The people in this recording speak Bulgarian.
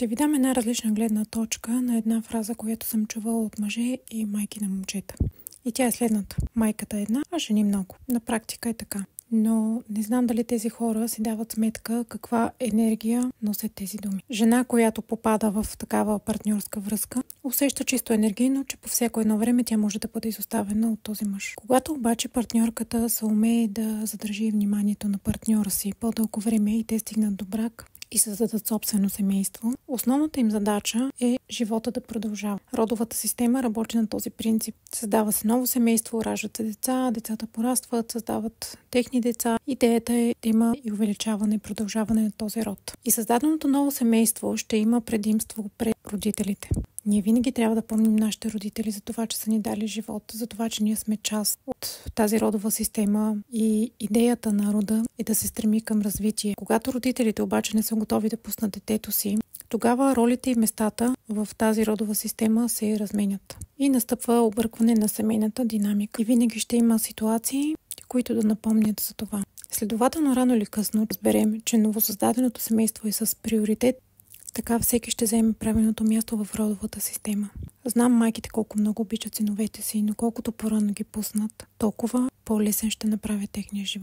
Ще ви дам една различна гледна точка на една фраза, която съм чувала от мъже и майки на момчета. И тя е следната. Майката е една, а жени много. На практика е така. Но не знам дали тези хора си дават сметка каква енергия носят тези думи. Жена, която попада в такава партньорска връзка, усеща чисто енергийно, че по всяко едно време тя може да бъде изоставена от този мъж. Когато обаче партньорката се умее да задържи вниманието на партньора си по-дълго време и те стигнат до брак и създадат собствено семейство, основната им задача е живота да продължава. Родовата система работи на този принцип. Създава се ново семейство, раждат се деца, децата порастват, създават техни деца. Идеята е да има и увеличаване и продължаване на този род. И създаденото ново семейство ще има предимство пред родителите. Ние винаги трябва да помним нашите родители за това, че са ни дали живот, за това, че ние сме част от тази родова система и идеята на рода е да се стреми към развитие. Когато родителите обаче не са готови да пуснат детето си, тогава ролите и местата в тази родова система се разменят. И настъпва объркване на семейната динамика. И винаги ще има ситуации, които да напомнят за това. Следователно, рано или късно разберем, че новосъздаденото семейство е с приоритет, така всеки ще вземе правилното място в родовата система. Знам майките колко много обичат синовете си, но колкото по-рано ги пуснат, толкова по-лесен ще направи техния живот.